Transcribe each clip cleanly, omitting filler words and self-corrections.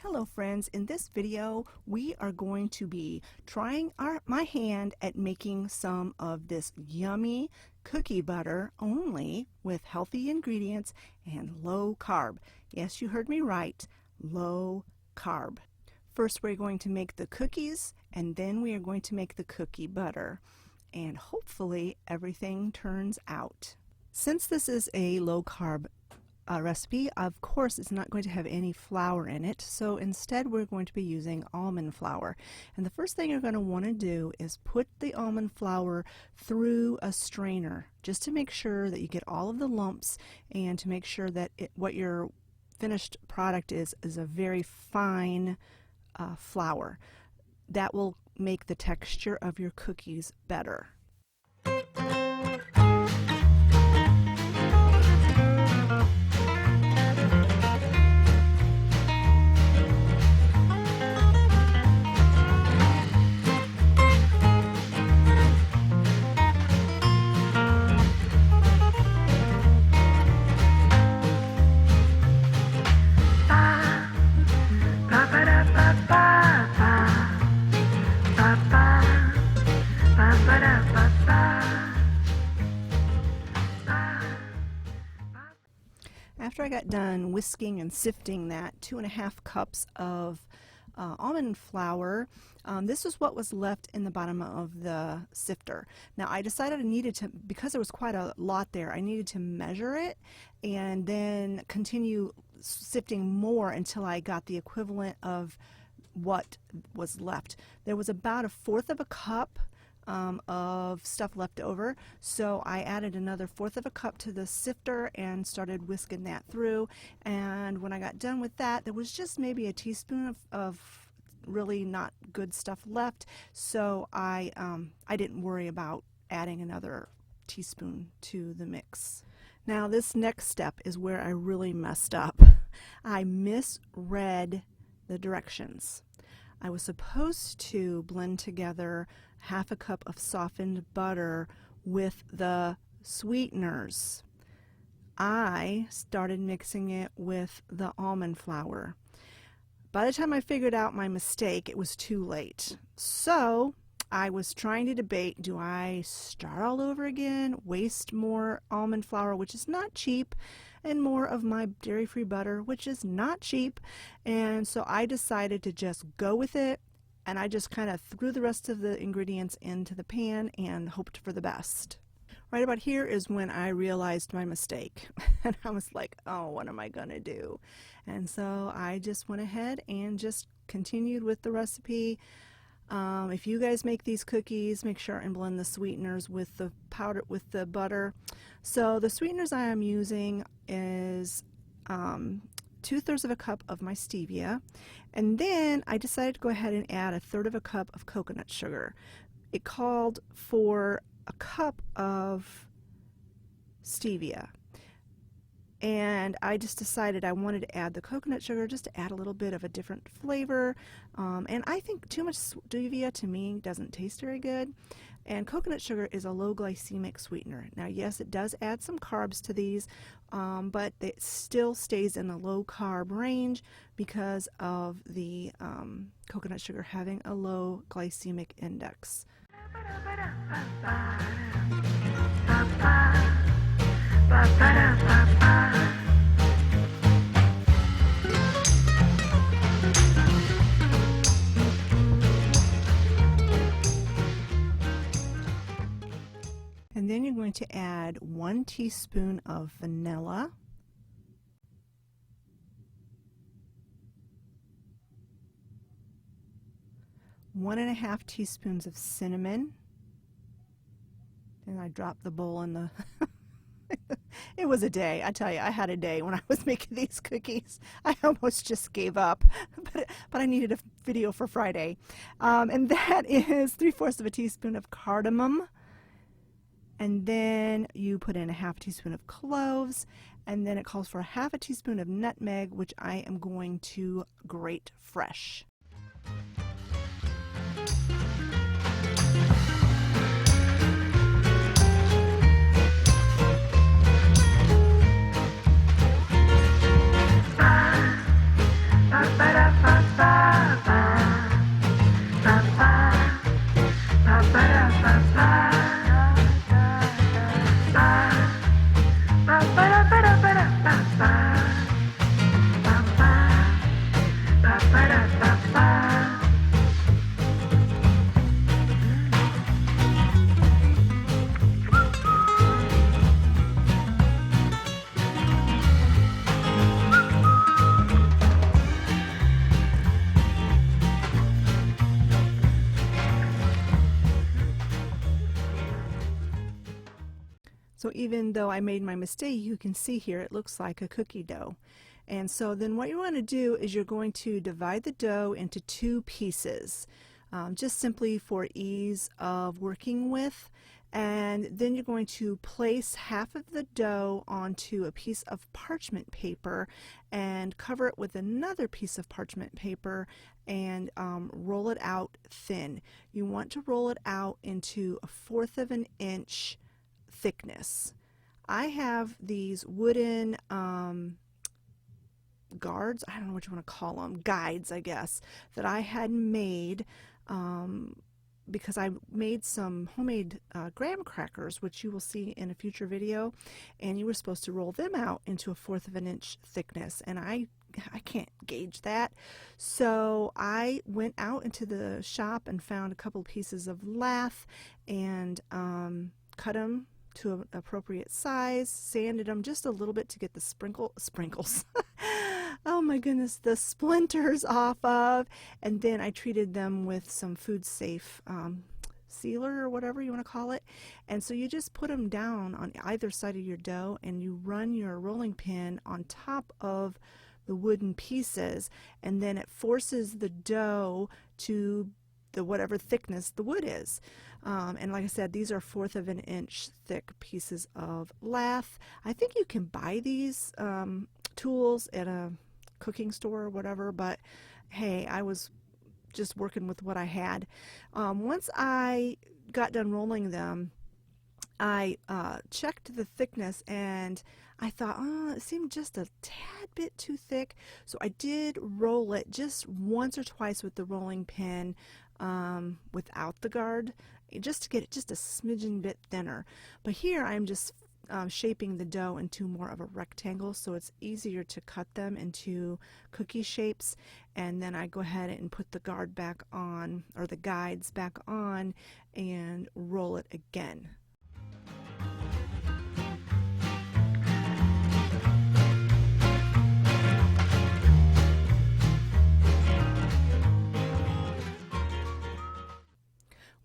Hello friends, in this video we are going to be trying my hand at making some of this yummy cookie butter only with healthy ingredients and low carb. Yes, you heard me right, low carb. First we're going to make the cookies and then we are going to make the cookie butter, and hopefully everything turns out. Since this is a low carb recipe, of course it's not going to have any flour in it, so instead we're going to be using almond flour. And the first thing you're going to want to do is put the almond flour through a strainer just to make sure that you get all of the lumps and to make sure that what your finished product is a very fine flour. That will make the texture of your cookies better. After I got done whisking and sifting that 2.5 cups of almond flour, this is what was left in the bottom of the sifter. Now I decided I needed to, because there was quite a lot there, I needed to measure it and then continue sifting more until I got the equivalent of what was left. There was about 1/4 of a cup of stuff left over, so I added another 1/4 of a cup to the sifter and started whisking that through. And when I got done with that, there was just maybe a teaspoon of really not good stuff left, so I didn't worry about adding another teaspoon to the mix. Now this next step is where I really messed up. I misread the directions. I was supposed to blend together 1/2 cup of softened butter with the sweeteners. I started mixing it with the almond flour. By the time I figured out my mistake, it was too late. So I was trying to debate, do I start all over again, waste more almond flour, which is not cheap, and more of my dairy-free butter, which is not cheap. And so I decided to just go with it, and I just kind of threw the rest of the ingredients into the pan and hoped for the best. Right about here is when I realized my mistake. And I was like, oh, what am I gonna do? And so I just went ahead and just continued with the recipe. If you guys make these cookies, make sure and blend the sweeteners with the powder, with the butter. So the sweeteners I am using is 2/3 of a cup of my stevia, and then I decided to go ahead and add 1/3 of a cup of coconut sugar. It called for a cup of stevia, and I just decided I wanted to add the coconut sugar just to add a little bit of a different flavor, and I think too much stevia to me doesn't taste very good. And coconut sugar is a low glycemic sweetener. Now yes, it does add some carbs to these, but it still stays in the low carb range because of the coconut sugar having a low glycemic index. And then you're going to add 1 teaspoon of vanilla, 1.5 teaspoons of cinnamon, and I dropped the bowl in the it was a day. I tell you, I had a day when I was making these cookies. I almost just gave up, but I needed a video for Friday. And that is 3/4 of a teaspoon of cardamom. And then you put in 1/2 teaspoon of cloves, and then it calls for 1/2 teaspoon of nutmeg, which I am going to grate fresh. Ba-da-ba. even though I made my mistake, you can see here it looks like a cookie dough. And so then what you want to do is you're going to divide the dough into 2 pieces, just simply for ease of working with. And then you're going to place half of the dough onto a piece of parchment paper and cover it with another piece of parchment paper and roll it out thin. You want to roll it out into 1/4 of an inch thickness. I have these wooden guards, I don't know what you want to call them, guides I guess, that I had made because I made some homemade graham crackers, which you will see in a future video, and you were supposed to roll them out into 1/4 of an inch thickness, and I can't gauge that. So I went out into the shop and found a couple pieces of lath and cut them to an appropriate size, sanded them just a little bit to get the sprinkles oh my goodness, the splinters off of, and then I treated them with some food safe sealer or whatever you want to call it. And so you just put them down on either side of your dough and you run your rolling pin on top of the wooden pieces, and then it forces the dough to the whatever thickness the wood is. And like I said, these are 1/4 of an inch thick pieces of lath. I think you can buy these tools at a cooking store or whatever, but hey, I was just working with what I had. Once I got done rolling them, I checked the thickness and I thought, oh, it seemed just a tad bit too thick. So I did roll it just once or twice with the rolling pin without the guard, just to get it just a smidgen bit thinner. But here I'm just shaping the dough into more of a rectangle, so it's easier to cut them into cookie shapes. And then I go ahead and put the guard back on, or the guides back on, and roll it again.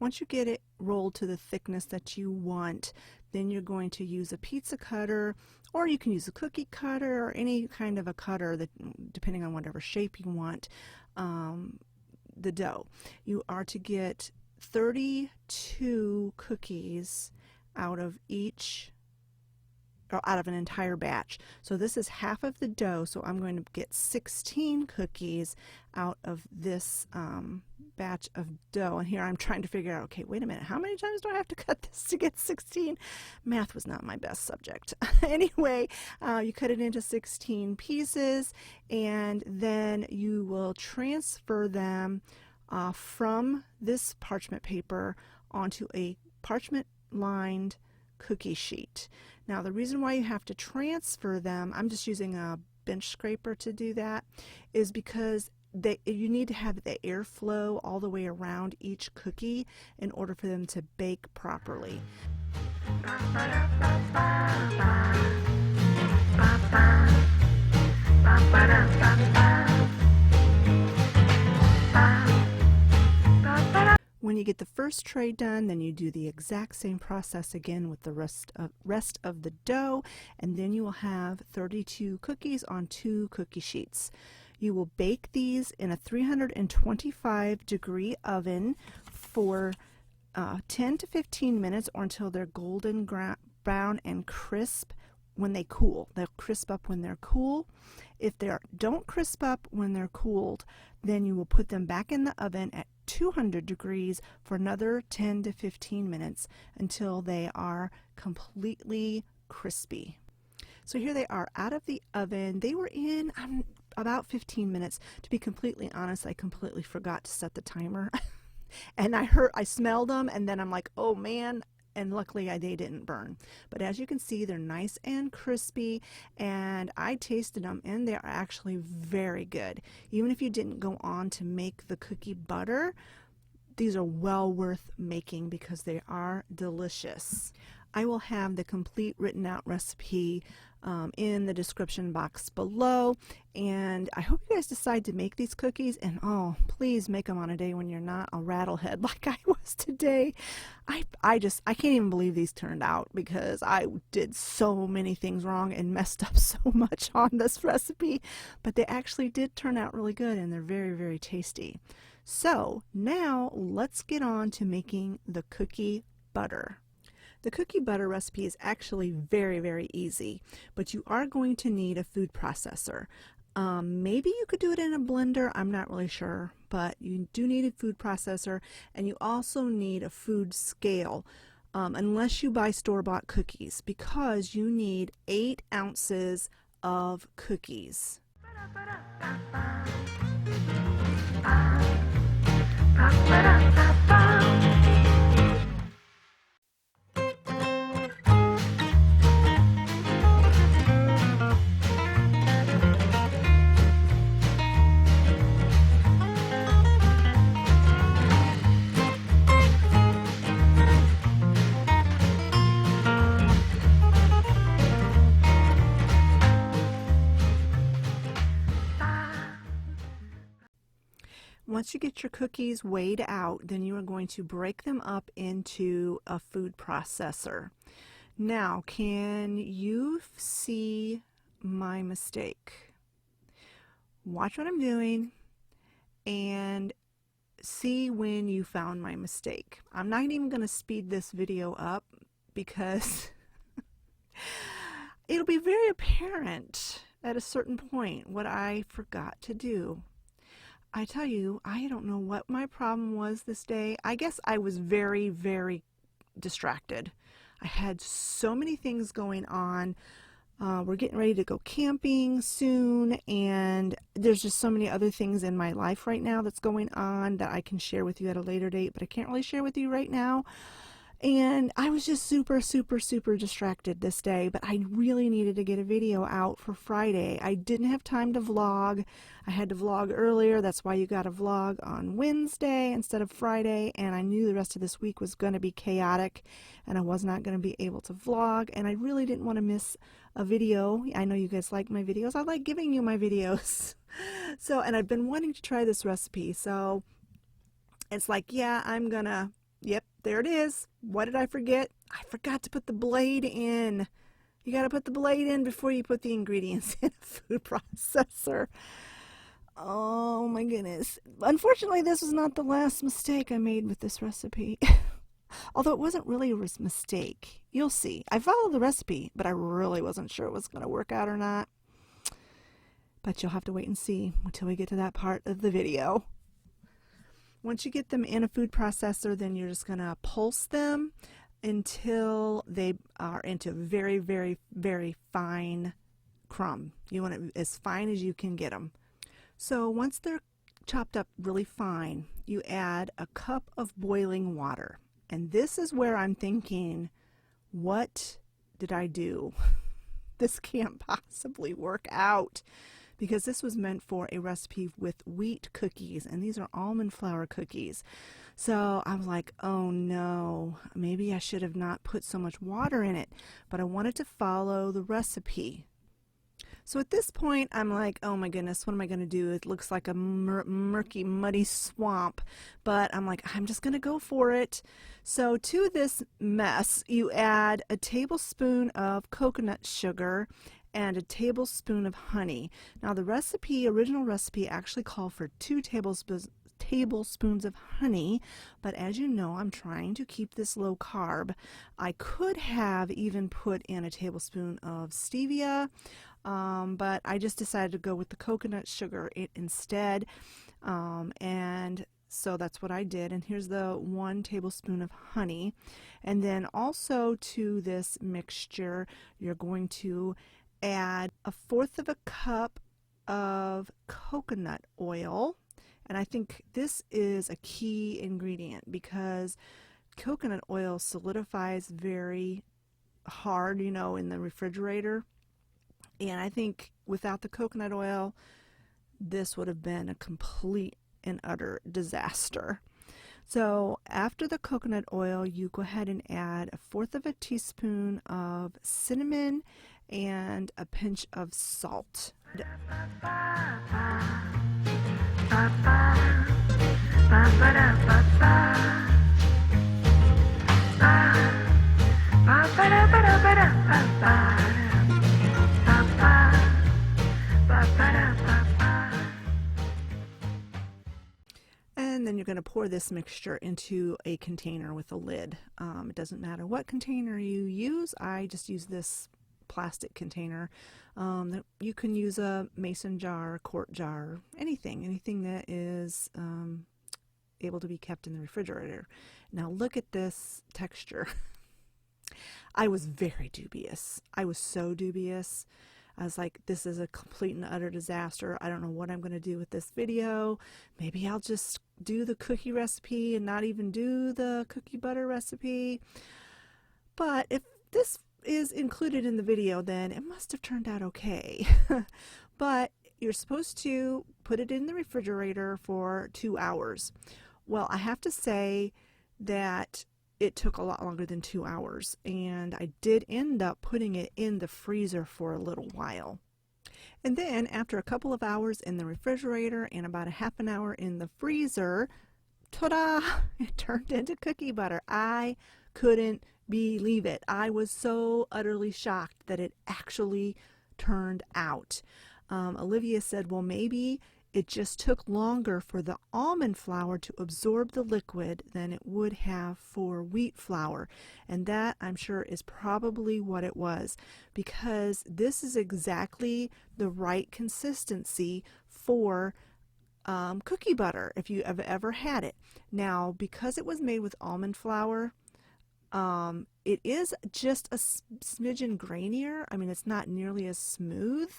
Once you get it rolled to the thickness that you want, then you're going to use a pizza cutter, or you can use a cookie cutter or any kind of a cutter that, depending on whatever shape you want, the dough. You are to get 32 cookies out of each, or out of an entire batch. So this is half of the dough, so I'm going to get 16 cookies out of this batch of dough. And here I'm trying to figure out, okay, wait a minute, how many times do I have to cut this to get 16? Math was not my best subject. Anyway, you cut it into 16 pieces, and then you will transfer them from this parchment paper onto a parchment lined cookie sheet. Now the reason why you have to transfer them, I'm just using a bench scraper to do that, is because you need to have the airflow all the way around each cookie in order for them to bake properly. When you get the first tray done, then you do the exact same process again with the rest of the dough, and then you will have 32 cookies on 2 cookie sheets. You will bake these in a 325-degree oven for 10 to 15 minutes, or until they're golden brown and crisp when they cool. They'll crisp up when they're cool. If they don't crisp up when they're cooled, then you will put them back in the oven at 200 degrees for another 10 to 15 minutes until they are completely crispy. So here they are out of the oven. They were in about 15 minutes. To be completely honest, I completely forgot to set the timer. And I smelled them, and then I'm like, oh man, and luckily they didn't burn. But as you can see, they're nice and crispy, and I tasted them, and they are actually very good. Even if you didn't go on to make the cookie butter, these are well worth making because they are delicious. I will have the complete written out recipe in the description box below, and I hope you guys decide to make these cookies, and oh, please make them on a day when you're not a rattlehead like I was today. I can't even believe these turned out, because I did so many things wrong and messed up so much on this recipe, but they actually did turn out really good, and they're very, very tasty. So now let's get on to making the cookie butter. The cookie butter recipe is actually very, very easy, but you are going to need a food processor. Maybe you could do it in a blender, I'm not really sure, but you do need a food processor, and you also need a food scale, unless you buy store-bought cookies, because you need 8 ounces of cookies. Once you get your cookies weighed out, then you are going to break them up into a food processor. Now, can you see my mistake? Watch what I'm doing and see when you found my mistake. I'm not even going to speed this video up, because it'll be very apparent at a certain point what I forgot to do. I tell you, I don't know what my problem was this day. I guess I was very, very distracted. I had so many things going on. We're getting ready to go camping soon, and there's just so many other things in my life right now that's going on that I can share with you at a later date, but I can't really share with you right now. And I was just super, super, super distracted this day, but I really needed to get a video out for Friday. I didn't have time to vlog. I had to vlog earlier. That's why you got a vlog on Wednesday instead of Friday, and I knew the rest of this week was going to be chaotic, and I was not going to be able to vlog, and I really didn't want to miss a video. I know you guys like my videos. I like giving you my videos. So, and I've been wanting to try this recipe, so it's like, yeah, I'm gonna... Yep, there it is. What did I forget? I forgot to put the blade in. You got to put the blade in before you put the ingredients in a food processor. Oh my goodness. Unfortunately, this was not the last mistake I made with this recipe. Although it wasn't really a mistake. You'll see. I followed the recipe, but I really wasn't sure it was going to work out or not. But you'll have to wait and see until we get to that part of the video. Once you get them in a food processor, then you're just going to pulse them until they are into very, very, very fine crumb. You want it as fine as you can get them. So once they're chopped up really fine, you add a cup of boiling water. And this is where I'm thinking, what did I do? This can't possibly work out, because this was meant for a recipe with wheat cookies, and these are almond flour cookies. So I was like, oh no, maybe I should have not put so much water in it, but I wanted to follow the recipe. So at this point, I'm like, oh my goodness, what am I going to do? It looks like a murky, muddy swamp, but I'm like, I'm just going to go for it. So to this mess, you add a tablespoon of coconut sugar and a tablespoon of honey. Now the original recipe actually called for 2 tablespoons of honey, but as you know, I'm trying to keep this low carb. I could have even put in a tablespoon of stevia, but I just decided to go with the coconut sugar instead, and so that's what I did. And here's the 1 tablespoon of honey. And then also to this mixture, you're going to add 1/4 of a cup of coconut oil. And I think this is a key ingredient, because coconut oil solidifies very hard, you know, in the refrigerator. And I think without the coconut oil, this would have been a complete and utter disaster. So after the coconut oil, you go ahead and add 1/4 of a teaspoon of cinnamon and a pinch of salt. And then you're going to pour this mixture into a container with a lid. It doesn't matter what container you use. I just use this plastic container. You can use a mason jar, quart jar, anything that is able to be kept in the refrigerator. Now look at this texture. I was very dubious. I was so dubious. I was like, this is a complete and utter disaster. I don't know what I'm going to do with this video. Maybe I'll just do the cookie recipe and not even do the cookie butter recipe. But if this is included in the video, then it must have turned out okay. But you're supposed to put it in the refrigerator for 2 hours. Well, I have to say that it took a lot longer than 2 hours, and I did end up putting it in the freezer for a little while. And then after a couple of hours in the refrigerator and about a half an hour in the freezer, ta-da! It turned into cookie butter. I couldn't believe it. I was so utterly shocked that it actually turned out. Olivia said, well, maybe it just took longer for the almond flour to absorb the liquid than it would have for wheat flour. And that, I'm sure, is probably what it was, because this is exactly the right consistency for cookie butter if you have ever had it. Now, because it was made with almond flour, it is just a smidgen grainier. I mean, it's not nearly as smooth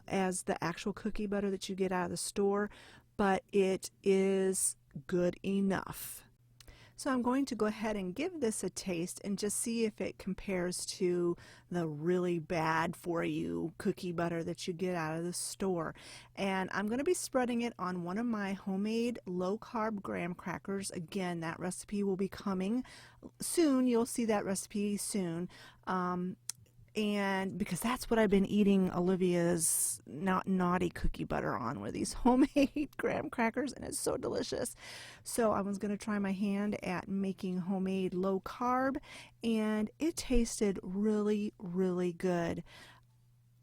as the actual cookie butter that you get out of the store, but it is good enough. So I'm going to go ahead and give this a taste and just see if it compares to the really bad for you cookie butter that you get out of the store. And I'm going to be spreading it on one of my homemade low-carb graham crackers. Again, that recipe will be coming soon. You'll see that recipe soon. And because that's what I've been eating Olivia's naughty cookie butter on, with these homemade graham crackers, and it's so delicious. So I was going to try my hand at making homemade low carb, and it tasted really, really good.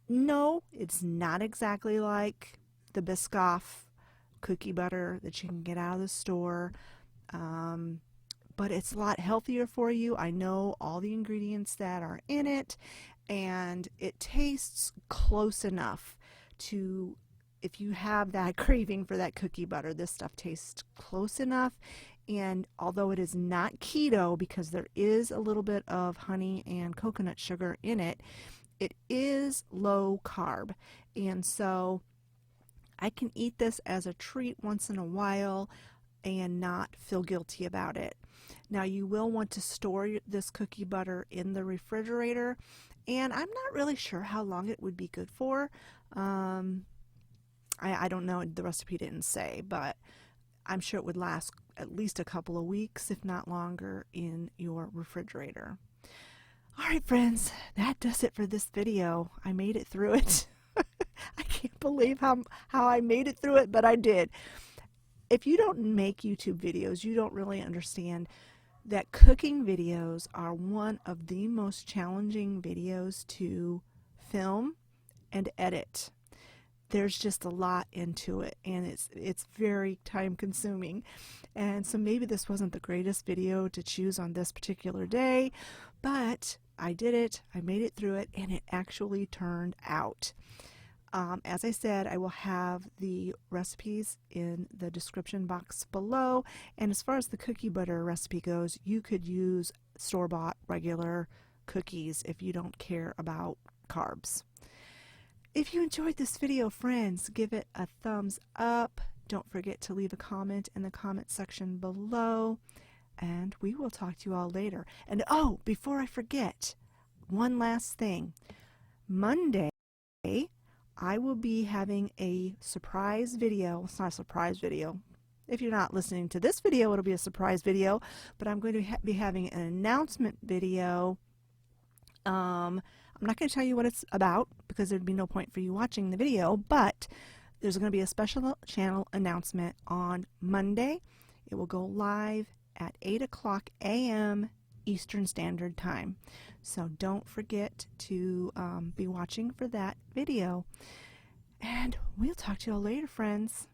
No, it's not exactly like the Biscoff cookie butter that you can get out of the store. But it's a lot healthier for you. I know all the ingredients that are in it, and it tastes close enough to, if you have that craving for that cookie butter, this stuff tastes close enough. And although it is not keto, because there is a little bit of honey and coconut sugar in it, it is low carb. And so I can eat this as a treat once in a while and not feel guilty about it. Now, you will want to store this cookie butter in the refrigerator, and I'm not really sure how long it would be good for. I don't know, the recipe didn't say, but I'm sure it would last at least a couple of weeks, if not longer, in your refrigerator. All right, friends, that does it for this video. I made it through it. I can't believe how I made it through it, but I did. If you don't make YouTube videos, you don't really understand that cooking videos are one of the most challenging videos to film and edit. There's just a lot into it, and it's very time consuming. And so maybe this wasn't the greatest video to choose on this particular day, but I did it, I made it through it, and it actually turned out. As I said, I will have the recipes in the description box below. And as far as the cookie butter recipe goes, you could use store-bought regular cookies if you don't care about carbs. If you enjoyed this video, friends, give it a thumbs up. Don't forget to leave a comment in the comment section below. And we will talk to you all later. And oh, before I forget, one last thing. Monday, I will be having a surprise video. It's not a surprise video. If you're not listening to this video, it'll be a surprise video, but I'm going to be having an announcement video. I'm not going to tell you what it's about because there'd be no point for you watching the video, but there's going to be a special channel announcement on Monday. It will go live at 8 o'clock a.m. Eastern Standard Time. So don't forget to be watching for that video. And we'll talk to you all later, friends.